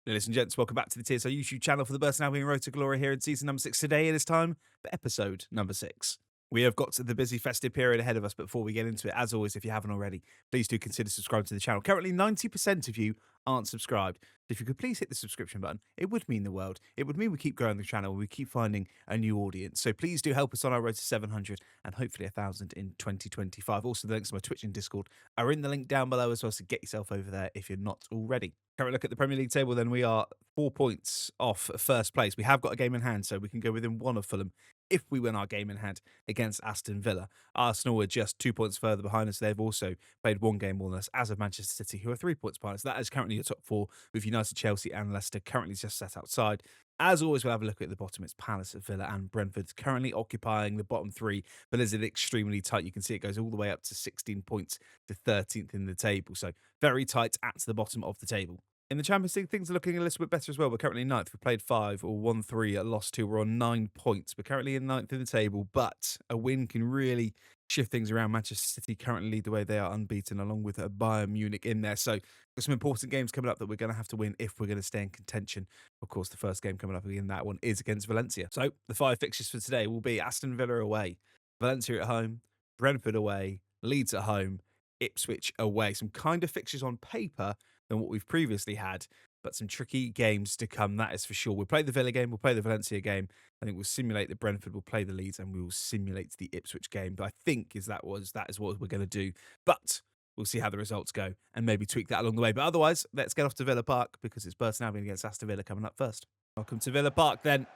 Ladies and gents, welcome back to the TSO YouTube channel for the Burton Albion Road to Glory here in season number 6. Today it is time for episode number 6. We have got to the busy festive period ahead of us, but before we get into it, as always, if you haven't already, please do consider subscribing to the channel. Currently, 90% of you aren't subscribed. If you could please hit the subscription button, it would mean the world. It would mean we keep growing the channel and we keep finding a new audience. So please do help us on our road to 700 and hopefully 1,000 in 2025. Also, the links to my Twitch and Discord are in the link down below as well, so get yourself over there if you're not already. Current look at the Premier League table, then we are 4 points off first place. We have got a game in hand, so we can go within one of Fulham if we win our game in hand against Aston Villa. Arsenal are just 2 points further behind us. They've also played one game more than us, as of Manchester City, who are 3 points behind us. That is currently your top 4, with United, Chelsea and Leicester currently just set outside. As always, we'll have a look at the bottom. It's Palace, Villa and Brentford currently occupying the bottom 3. Villa's extremely tight. You can see it goes all the way up to 16 points to 13th in the table. So very tight at the bottom of the table. In the Champions League, things are looking a little bit better as well. We're currently 9th. We've played 5 or won 3, lost 2. We're on 9 points. We're currently in 9th in the table, but a win can really shift things around. Manchester City currently lead the way. They are unbeaten, along with Bayern Munich in there. So there's some important games coming up that we're going to have to win if we're going to stay in contention. Of course, the first game coming up in that one is against Valencia. So the 5 fixtures for today will be Aston Villa away, Valencia at home, Brentford away, Leeds at home, Ipswich away. Some kind of fixtures on paper than what we've previously had, but some tricky games to come, that is for sure. We'll play the Villa game, we'll play the Valencia game. I think we'll simulate the Brentford, we'll play the Leeds, and we will simulate the Ipswich game. But I think that is what we're going to do. But we'll see how the results go and maybe tweak that along the way. But otherwise, let's get off to Villa Park because it's Burton Albion against Aston Villa coming up first. Welcome to Villa Park then.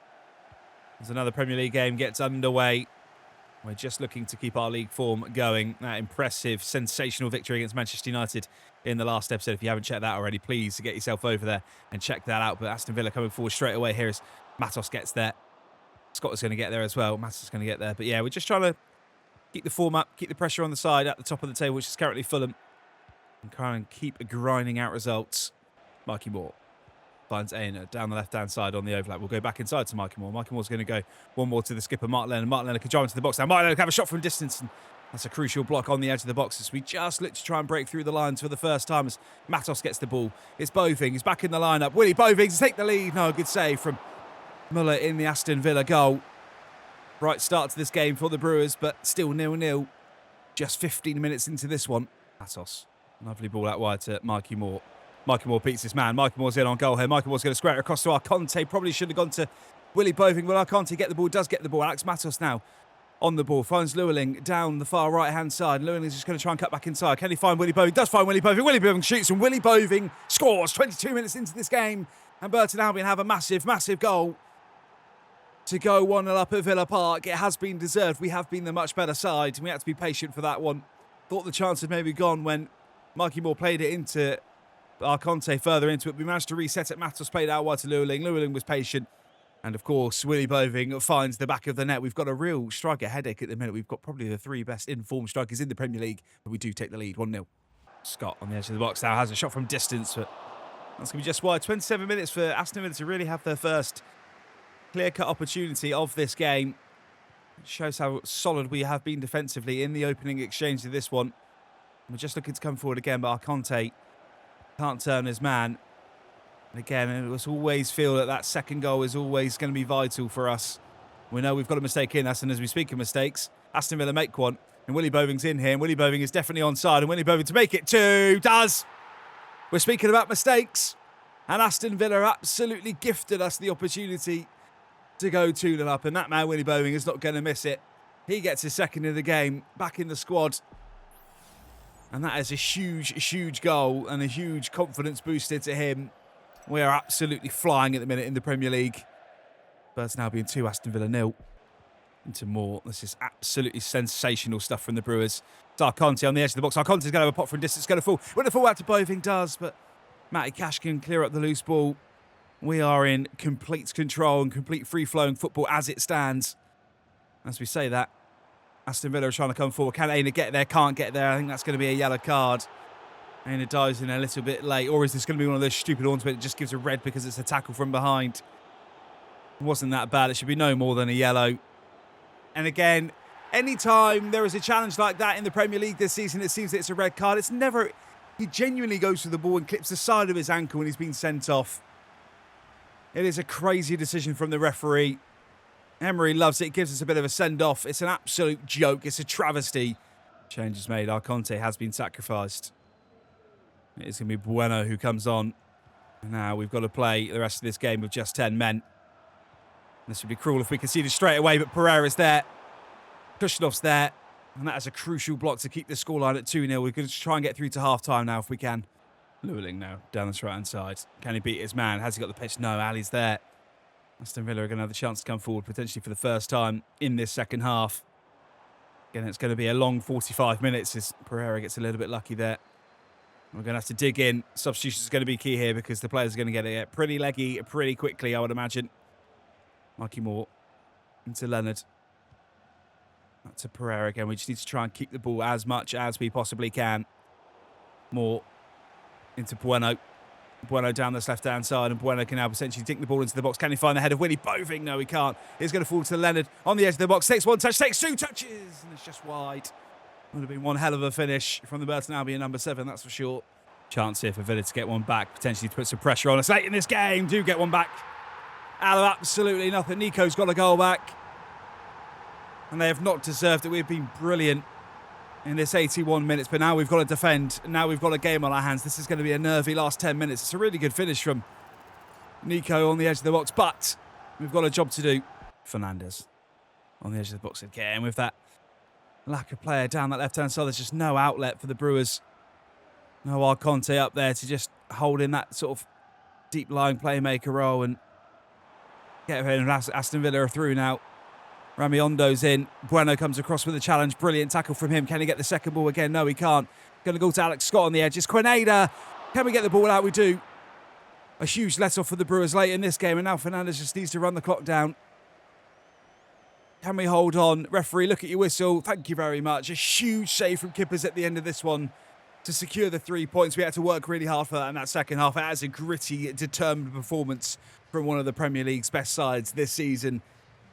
As another Premier League game gets underway. We're just looking to keep our league form going. That impressive, sensational victory against Manchester United in the last episode. If you haven't checked that already, please get yourself over there and check that out. But Aston Villa coming forward straight away here as Matos gets there. Scott is going to get there as well. Matos is going to get there. But yeah, we're just trying to keep the form up, keep the pressure on the side at the top of the table, which is currently Fulham. And try and keep grinding out results. Mikey Moore finds Aina down the left-hand side on the overlap. We'll go back inside to Mikey Moore. Mikey Moore's going to go one more to the skipper, Mark Lennon. Mark Lennon can drive into the box now. Mark Lennon can have a shot from distance. And that's a crucial block on the edge of the box as we just look to try and break through the lines for the first time as Matos gets the ball. It's Boving. He's back in the lineup. Willy Boving to take the lead. No, good save from Muller in the Aston Villa goal. Bright start to this game for the Brewers, but still 0-0. Just 15 minutes into this one. Matos. Lovely ball out wide to Mikey Moore. Mikey Moore beats his man. Mikey Moore's in on goal here. Mikey Moore's going to square it across to Arconte. Probably should have gone to Willy Boving. Will Arconte get the ball? Does get the ball. Alex Matos now on the ball. Finds Llewellyn down the far right-hand side. Llewellyn is just going to try and cut back inside. Can he find Willy Boving? Does find Willy Boving. Willy Boving shoots and Willy Boving scores 22 minutes into this game. And Burton Albion have a massive, massive goal to go 1-0 up at Villa Park. It has been deserved. We have been the much better side. We had to be patient for that one. Thought the chance had maybe gone when Mikey Moore played it into Arconte further into it. We managed to reset it. Matos played out wide to Llewellyn. Llewellyn was patient. And of course, Willy Boving finds the back of the net. We've got a real striker headache at the minute. We've got probably the 3 best informed strikers in the Premier League, but we do take the lead 1-0. Scott on the edge of the box now has a shot from distance, but that's going to be just wide. 27 minutes for Aston Villa to really have their first clear-cut opportunity of this game. It shows how solid we have been defensively in the opening exchange of this one. We're just looking to come forward again, but Arconte can't turn his man. And again, it was always feel that second goal is always going to be vital for us. We know we've got a mistake in us, and as we speak of mistakes, Aston Villa make one. And Willy Boving's in here, and Willy Boving is definitely onside. And Willy Boving to make it 2 does. We're speaking about mistakes. And Aston Villa absolutely gifted us the opportunity to go 2-0 up. And that man, Willy Boving, is not going to miss it. He gets his second of the game, back in the squad. And that is a huge, huge goal and a huge confidence booster to him. We are absolutely flying at the minute in the Premier League. Burton Albion 2, Aston Villa 0. Into Moore. This is absolutely sensational stuff from the Brewers. It's Arconte on the edge of the box. Arconte's going to have a pop from distance. It's going to fall. When the fall out to Boving does, but Matty Cash can clear up the loose ball. We are in complete control and complete free-flowing football as it stands. As we say that, Aston Villa are trying to come forward. Can Aina get there? Can't get there. I think that's going to be a yellow card. Aina dives in a little bit late. Or is this going to be one of those stupid ones where it just gives a red because it's a tackle from behind? It wasn't that bad. It should be no more than a yellow. And again, anytime there is a challenge like that in the Premier League this season, it seems that it's a red card. It's never... He genuinely goes for the ball and clips the side of his ankle and he's been sent off. It is a crazy decision from the referee. Emery loves it, gives us a bit of a send-off. It's an absolute joke. It's a travesty. Change is made. Arconte has been sacrificed. It is going to be Bueno who comes on. Now we've got to play the rest of this game with just 10 men. This would be cruel if we conceded straight away, but Pereira's there. Kushnov's there. And that is a crucial block to keep the scoreline at 2-0. We're going to try and get through to half-time now if we can. Luling now down this right-hand side. Can he beat his man? Has he got the pitch? No, Ali's there. Aston Villa are going to have the chance to come forward potentially for the first time in this second half. Again, it's going to be a long 45 minutes as Pereira gets a little bit lucky there. We're going to have to dig in. Substitutions is going to be key here because the players are going to get it pretty leggy pretty quickly, I would imagine. Mikey Moore into Leonard. Back to Pereira again. We just need to try and keep the ball as much as we possibly can. Moore into Bueno. Bueno down this left-hand side, and Bueno can now potentially dink the ball into the box. Can he find the head of Willy Boving? No, he can't. He's going to fall to Leonard on the edge of the box. Takes one touch, takes two touches, and it's just wide. Would have been one hell of a finish from the Burton Albion number 7, that's for sure. Chance here for Villa to get one back, potentially to put some pressure on us late in this game. Do get one back. Out of absolutely nothing. Nico's got a goal back. And they have not deserved it. We've been brilliant in this 81 minutes, but now we've got to defend. Now we've got a game on our hands. This is going to be a nervy last 10 minutes. It's a really good finish from Nico on the edge of the box, but we've got a job to do. Fernandes on the edge of the box again with that lack of player down that left-hand side. There's just no outlet for the Brewers. No Arconte up there to just hold in that sort of deep-lying playmaker role and get him. Aston Villa are through now. Ramiondo's in. Bueno comes across with a challenge. Brilliant tackle from him. Can he get the second ball again? No, he can't. Going to go to Alex Scott on the edge. It's Quinada. Can we get the ball out? We do. A huge let-off for the Brewers late in this game, and now Fernandes just needs to run the clock down. Can we hold on? Referee, look at your whistle. Thank you very much. A huge save from Kippers at the end of this one to secure the 3 points. We had to work really hard for that in that second half. It has a gritty, determined performance from one of the Premier League's best sides this season.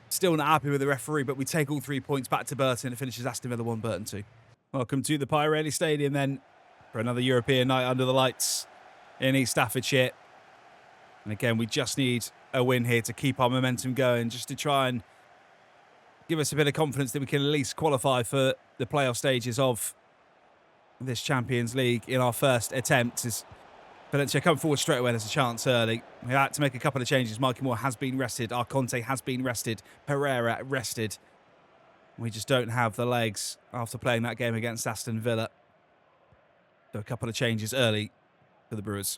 Still not happy with the referee, but we take all 3 points back to Burton. It finishes Aston Villa 1, Burton 2. Welcome to the Pirelli Stadium then for another European night under the lights in East Staffordshire. And again, we just need a win here to keep our momentum going, just to try and give us a bit of confidence that we can at least qualify for the playoff stages of this Champions League in our first attempt. As Valencia come forward straight away, there's a chance early. We had to make a couple of changes. Mikey Moore has been rested. Arconte has been rested. Pereira rested. We just don't have the legs after playing that game against Aston Villa. So a couple of changes early for the Brewers.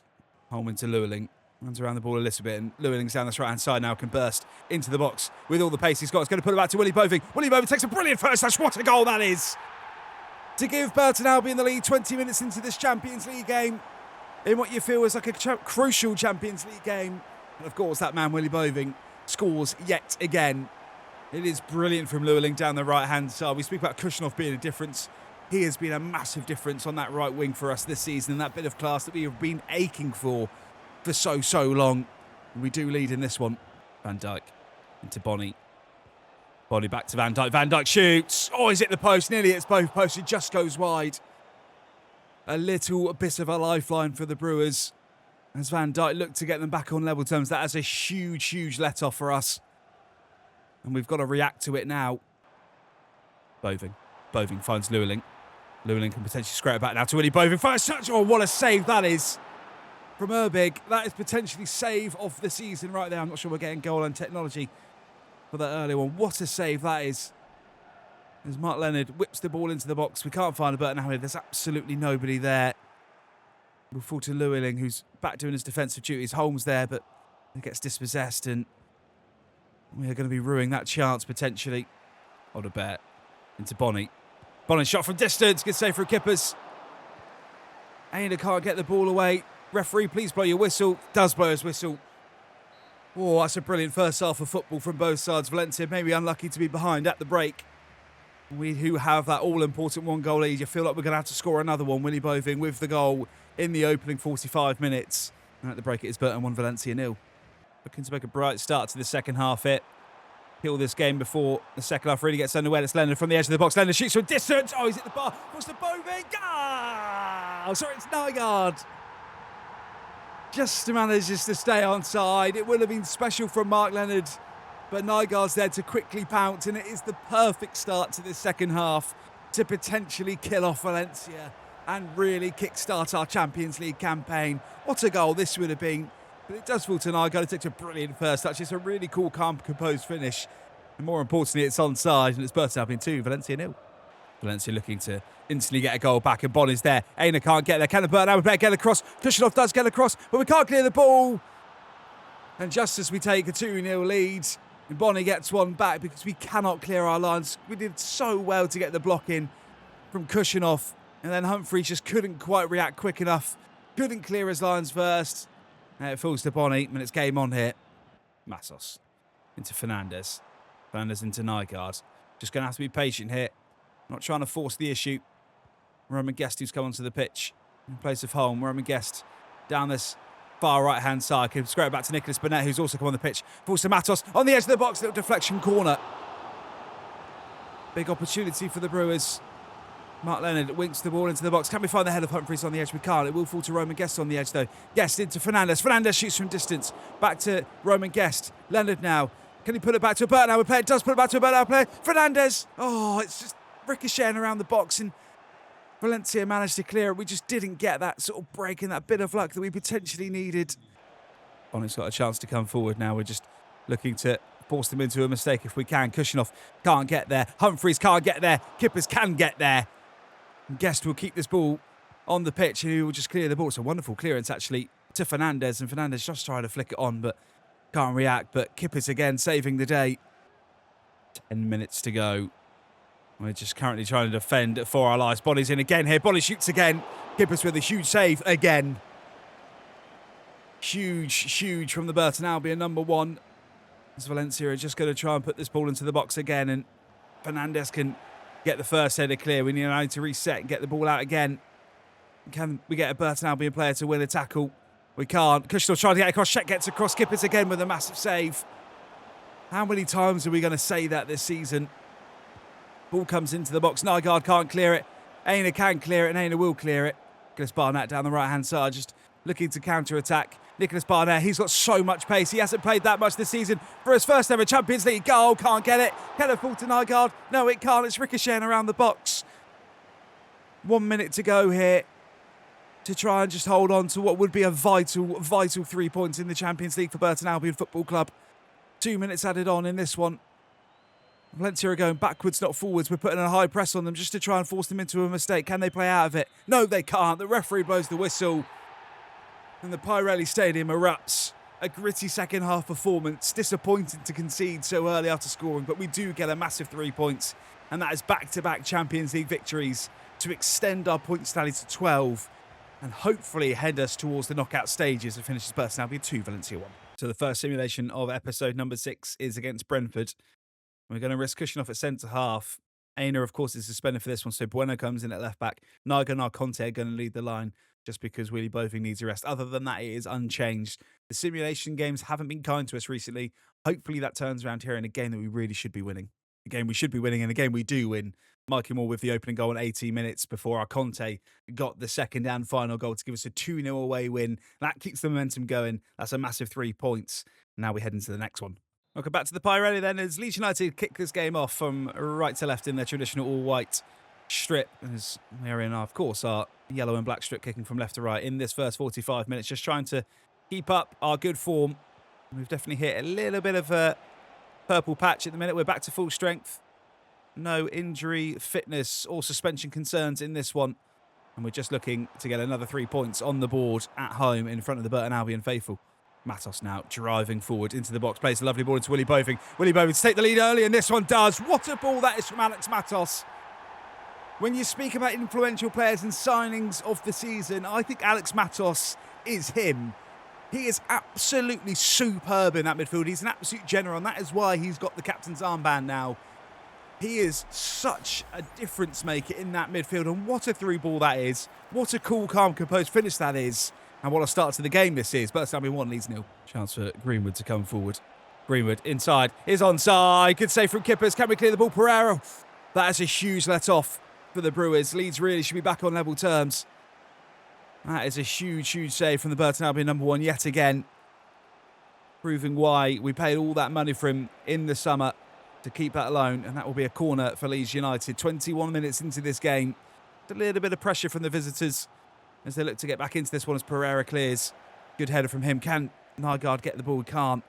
Holman to Luling. Runs around the ball a little bit, and Lewelling's down this right-hand side now, can burst into the box with all the pace he's got. It's going to put it back to Willy Boving. Willy Boving takes a brilliant first touch. What a goal that is! To give Burton Albion the lead 20 minutes into this Champions League game, in what you feel is like a crucial Champions League game. And of course, that man, Willy Boving, scores yet again. It is brilliant from Lewelling down the right-hand side. We speak about Kushnov being a difference. He has been a massive difference on that right wing for us this season, and that bit of class that we have been aching for so long. And we do lead in this one. Van Dijk into Bonnie. Bonnie back to Van Dijk. Van Dijk shoots. Oh, he's hit the post. Nearly hits both posts. It just goes wide. A little bit of a lifeline for the Brewers as Van Dijk looked to get them back on level terms. That is a huge let-off for us. And we've got to react to it now. Boving finds Lewelling. Lewelling can potentially scrape it back now to Willy Boving. First touch. Oh, what a save that is from Urbig. That is potentially save of the season right there. I'm not sure we're getting goal line technology for that early one. What a save that is. As Mark Leonard whips the ball into the box. We can't find a Burton Albion. There's absolutely nobody there. We'll fall to Lewelling, who's back doing his defensive duties. Holmes there, but he gets dispossessed, and we are going to be ruining that chance potentially. Odobert into Bonnie. Bonnie shot from distance. Good save for Kippers. Aina can't get the ball away. Referee, please blow your whistle. Does blow his whistle. Oh, that's a brilliant first half of football from both sides. Valencia maybe unlucky to be behind at the break. We who have that all-important one-goal lead, you feel like we're going to have to score another one. Willy Boving with the goal in the opening 45 minutes. And at the break, it is Burton 1, Valencia 0. Looking to make a bright start to the second half here. Kill this game before the second half really gets underway. It's Leonard from the edge of the box. Leonard shoots from distance. Oh, he's hit the bar. What's the Boving? Ah! Oh, sorry, it's Nygaard. just manages to stay on side. It would have been special from Mark Leonard, but Nygaard's there to quickly pounce, and it is the perfect start to this second half to potentially kill off Valencia and really kickstart our Champions League campaign. What a goal this would have been. But it does fall to Nygaard. It takes a brilliant first touch. It's a really cool, calm, composed finish. And more importantly, it's onside, and it's Burton Albion 2, Valencia 0. Valencia looking to instantly get a goal back, and Bon is there. Aina can't get there. Can the Burton Albion get across? Kushinov does get across, but we can't clear the ball. And just as we take a 2-0 lead, Bonnie gets one back because we cannot clear our lines. We did so well to get the block in from Kushinov, and then Humphreys just couldn't quite react quick enough. Couldn't clear his lines first. And it falls to Bonnie, and it's game on here. Massos into Fernandez. Fernandez into Nygaard. Just going to have to be patient here. Not trying to force the issue. Roman Guest who's come onto the pitch in place of Holm. Roman Guest down this far right-hand side. Can square it back to Nicholas Burnett, who's also come on the pitch. Falls to Matos on the edge of the box. Little deflection corner. Big opportunity for the Brewers. Mark Leonard winks the ball into the box. Can we find the head of Humphreys on the edge? We can't. It will fall to Roman Guest on the edge, though. Guest into Fernandez. Fernandez shoots from distance. Back to Roman Guest. Leonard now. Can he put it back to a Burton Albion player? It does put it back to a Burton Albion player. Fernandez. Oh, it's just ricocheting around the box, and Valencia managed to clear it. We just didn't get that sort of break and that bit of luck that we potentially needed. Bonnet's got a chance to come forward now. We're just looking to force them into a mistake if we can. Kushinov can't get there. Humphreys can't get there. Kippers can get there. And Guest will keep this ball on the pitch, and he will just clear the ball. It's a wonderful clearance, actually, to Fernandez, and Fernandez just trying to flick it on, but can't react. But Kippers again saving the day. 10 minutes to go. We're just currently trying to defend for our lives. Bonnie's in again here. Bonnie shoots again. Kippers with a huge save again. Huge from the Burton Albion number 1. As Valencia are just going to try and put this ball into the box again, and Fernandez can get the first header clear. We need to reset and get the ball out again. Can we get a Burton Albion player to win a tackle? We can't. Kushinov trying to get across. Sheck gets across. Kippers again with a massive save. How many times are we going to say that this season? Ball comes into the box. Nygaard can't clear it. Aina can clear it, and Aina will clear it. Nicholas Barnett down the right-hand side, just looking to counter-attack. Nicholas Barnett, he's got so much pace. He hasn't played that much this season. For his first ever Champions League goal, can't get it. Can it fall to Nygaard? No, it can't. It's ricocheting around the box. 1 minute to go here to try and just hold on to what would be a vital 3 points in the Champions League for Burton Albion Football Club. 2 minutes added on in this one. Valencia are going backwards, not forwards. We're putting a high press on them just to try and force them into a mistake. Can they play out of it? No, they can't. The referee blows the whistle, and the Pirelli Stadium erupts. A gritty second half performance. Disappointed to concede so early after scoring, but we do get a massive 3 points, and that is back-to-back Champions League victories to extend our points tally to 12 and hopefully head us towards the knockout stages and finish as Burton Albion 2, Valencia 1. So the first simulation of episode number 6 is against Brentford. We're going to risk Kushinov at centre-half. Aina, of course, is suspended for this one, so Bueno comes in at left-back. Nygaard and Conte are going to lead the line just because Willy Boving needs a rest. Other than that, it is unchanged. The simulation games haven't been kind to us recently. Hopefully that turns around here in a game that we really should be winning. A game we should be winning, and a game we do win. Mikey Moore with the opening goal in 18 minutes before our Conte got the second and final goal to give us a 2-0 away win. That keeps the momentum going. That's a massive 3 points. Now we head into the next one. Welcome back to the Pirelli then, as Leeds United kick this game off from right to left in their traditional all-white strip. As we're in, of course, our yellow and black strip kicking from left to right in this first 45 minutes, just trying to keep up our good form. We've definitely hit a little bit of a purple patch at the minute. We're back to full strength. No injury, fitness or suspension concerns in this one. And we're just looking to get another 3 points on the board at home in front of the Burton Albion faithful. Matos now driving forward into the box. Plays a lovely ball into Willy Boving. Willy Boving to take the lead early, and this one does. What a ball that is from Alex Matos. When you speak about influential players and signings of the season, I think Alex Matos is him. He is absolutely superb in that midfield. He's an absolute general, and that is why he's got the captain's armband now. He is such a difference maker in that midfield, and what a through ball that is. What a cool, calm, composed finish that is. And what a start to the game this is. Burton Albion 1, Leeds 0. Chance for Greenwood to come forward. Greenwood inside, is onside. Good save from Kippers. Can we clear the ball? Pereira. That is a huge let off for the Brewers. Leeds really should be back on level terms. That is a huge, huge save from the Burton Albion number 1 yet again. Proving why we paid all that money for him in the summer to keep that alone. And that will be a corner for Leeds United. 21 minutes into this game. A little bit of pressure from the visitors as they look to get back into this one as Pereira clears. Good header from him. Can Nygaard get the ball? Can't.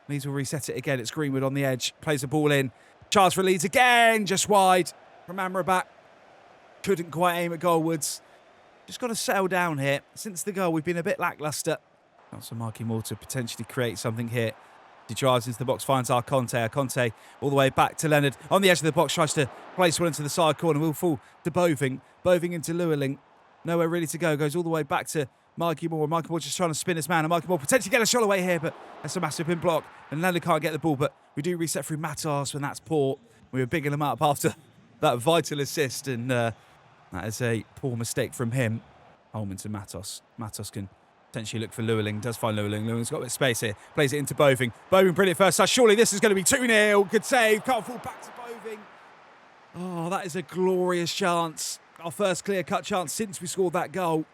Leeds will reset it again. It's Greenwood on the edge. Plays the ball in. Chance for Leeds again. Just wide from Amrabat. Couldn't quite aim at goalwards. Just got to settle down here. Since the goal, we've been a bit lacklustre. Not so Marky Moore to potentially create something here. He drives into the box, finds Arconte. Arconte all the way back to Leonard. On the edge of the box, tries to place one into the side corner. Will fall to Boving. Boving into Llewellyn. Nowhere really to go. Goes all the way back to Marky Moore. Marky Moore just trying to spin his man. And Marky Moore potentially get a shot away here, but that's a massive pin block. And Leonard can't get the ball, but we do reset through Matos when that's poor. We were bigging him up after that vital assist, and that is a poor mistake from him. Holman to Matos. Matos can potentially look for Llewellyn. Does find Llewellyn. Llewellyn's got a bit of space here. Plays it into Boving. Boving, brilliant first touch. Surely this is going to be 2-0. Good save. Can't fall back to Boving. Oh, that is a glorious chance. Our first clear-cut chance since we scored that goal.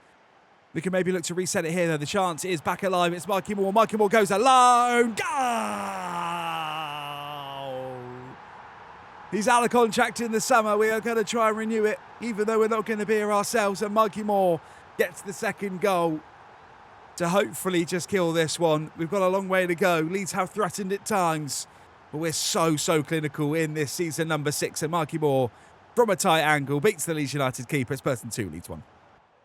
We can maybe look to reset it here, though. The chance is back alive. It's Marky Moore. Marky Moore goes alone. Goal! He's out of contract in the summer. We are going to try and renew it, even though we're not going to be here ourselves. And Marky Moore gets the second goal to hopefully just kill this one. We've got a long way to go. Leeds have threatened at times, but we're so clinical in this season number 6. And Marky Moore, from a tight angle, beats the Leeds United keeper. It's Burton 2, Leeds 1.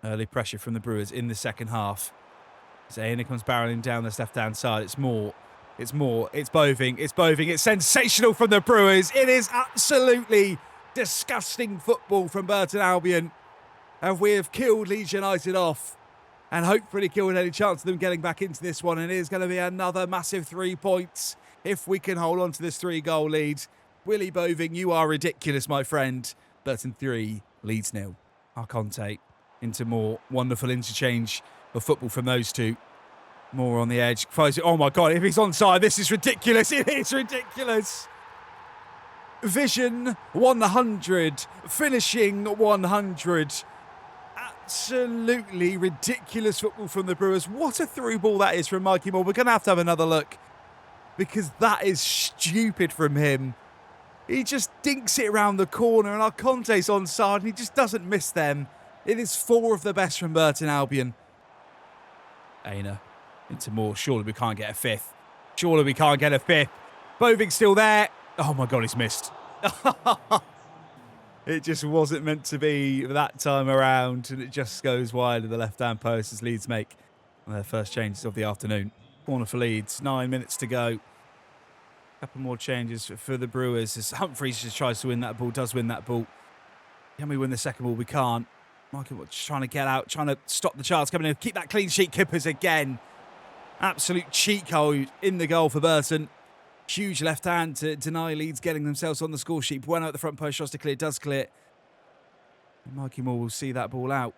Early pressure from the Brewers in the second half. Zaina comes barreling down this left-hand side. It's Moore. It's Moore. It's Boving. It's Boving. It's sensational from the Brewers. It is absolutely disgusting football from Burton Albion. And we have killed Leeds United off and hopefully killed any chance of them getting back into this one. And it is going to be another massive 3 points if we can hold on to this 3-goal lead. Willie Boving, you are ridiculous, my friend. Burton 3, Leeds 0. Arconte into Moore. Wonderful interchange of football from those two. Moore on the edge. Oh my God, if he's onside, this is ridiculous. It is ridiculous. Vision 100. Finishing 100. Absolutely ridiculous football from the Brewers. What a through ball that is from Marky Moore. We're going to have another look because that is stupid from him. He just dinks it around the corner and Arconte's onside and he just doesn't miss them. It is 4 of the best from Burton Albion. Aina into Moore. Surely we can't get a 5th. Surely we can't get a 5th. Boving's still there. Oh my God, he's missed. It just wasn't meant to be that time around, and it just goes wide of the left-hand post as Leeds make their first changes of the afternoon. Corner for Leeds, 9 minutes to go. Couple more changes for the Brewers as Humphreys just tries to win that ball, does win that ball. Can we win the second ball? We can't. Marky just trying to get out, trying to stop the chance coming in. Keep that clean sheet, Kippers again. Absolute cheat code in the goal for Burton. Huge left hand to deny Leeds getting themselves on the score sheet. Bueno at the front post, tries to clear, does clear. Marky Moore will see that ball out.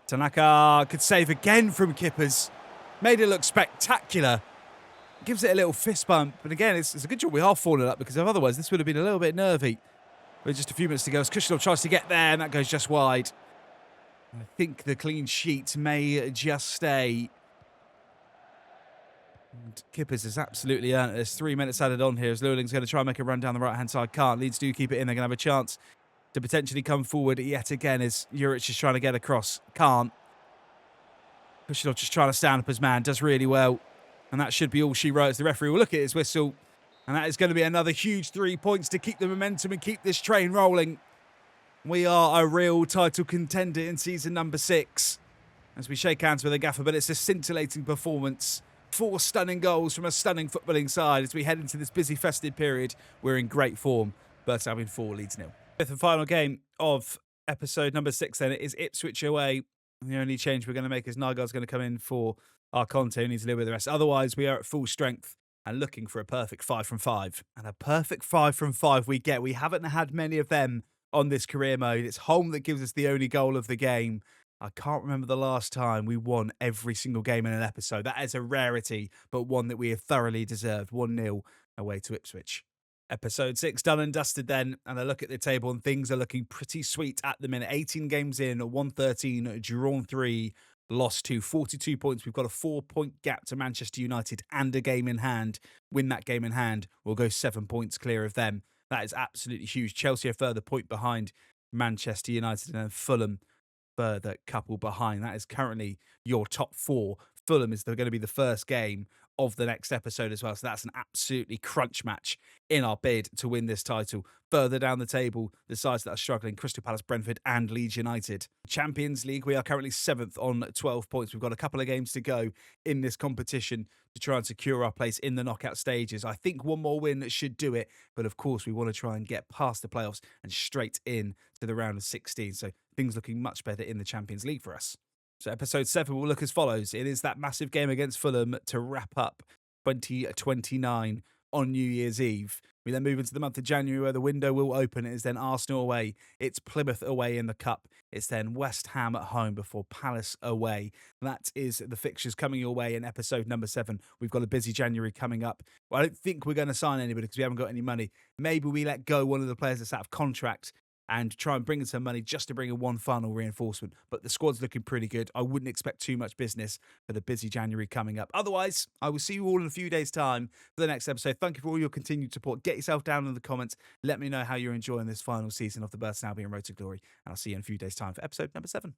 Tanaka could save again from Kippers. Made it look spectacular. Gives it a little fist bump. And again, it's a good job we are falling up because otherwise this would have been a little bit nervy. With just a few minutes to go as Kushnov tries to get there and that goes just wide. I think the clean sheet may just stay. And Kippers has absolutely earned it. There's 3 minutes added on here as Llewellyn's going to try and make a run down the right-hand side. Can't. Leeds do keep it in. They're going to have a chance to potentially come forward yet again as Juric is trying to get across. Can't. Kushnov just trying to stand up his man. Does really well. And that should be all she wrote as the referee will look at his whistle. And that is going to be another huge 3 points to keep the momentum and keep this train rolling. We are a real title contender in season number 6. As we shake hands with the gaffer, but it's a scintillating performance. 4 stunning goals from a stunning footballing side as we head into this busy festive period. We're in great form. Burton Albion 4, Leeds 0. Fifth and final game of episode number 6 then. It is Ipswich away. And the only change we're going to make is Nygaard's going to come in for Arconte, who needs to live with the rest. Otherwise, we are at full strength and looking for a perfect 5 from 5. And a perfect 5 from 5 we get. We haven't had many of them on this career mode. It's home that gives us the only goal of the game. I can't remember the last time we won every single game in an episode. That is a rarity, but one that we have thoroughly deserved. 1-0 away to Ipswich. Episode 6 done and dusted then, and I look at the table and things are looking pretty sweet at the minute. 18 games in, 113, drawn 3, lost 2, 42 points. We've got a 4-point gap to Manchester United and a game in hand. Win that game in hand, we'll go 7 points clear of them. That is absolutely huge. Chelsea a further point behind Manchester United, and then Fulham further couple behind. That is currently your top 4. Fulham is going to be the first game of the next episode as well. So that's an absolutely crunch match in our bid to win this title. Further down the table, the sides that are struggling, Crystal Palace, Brentford and Leeds United. Champions League, we are currently 7th on 12 points. We've got a couple of games to go in this competition to try and secure our place in the knockout stages. I think one more win should do it, but of course we want to try and get past the playoffs and straight in to the round of 16. So things looking much better in the Champions League for us. So episode 7 will look as follows. It is that massive game against Fulham to wrap up 2029 on New Year's Eve. We then move into the month of January where the window will open. It is then Arsenal away. It's Plymouth away in the Cup. It's then West Ham at home before Palace away. That is the fixtures coming your way in episode number 7. We've got a busy January coming up. Well, I don't think we're going to sign anybody because we haven't got any money. Maybe we let go one of the players that's out of contract and try and bring in some money just to bring in one final reinforcement. But the squad's looking pretty good. I wouldn't expect too much business for the busy January coming up. Otherwise, I will see you all in a few days' time for the next episode. Thank you for all your continued support. Get yourself down in the comments. Let me know how you're enjoying this final season of the Burton Albion Road to Glory. And I'll see you in a few days' time for episode number 7.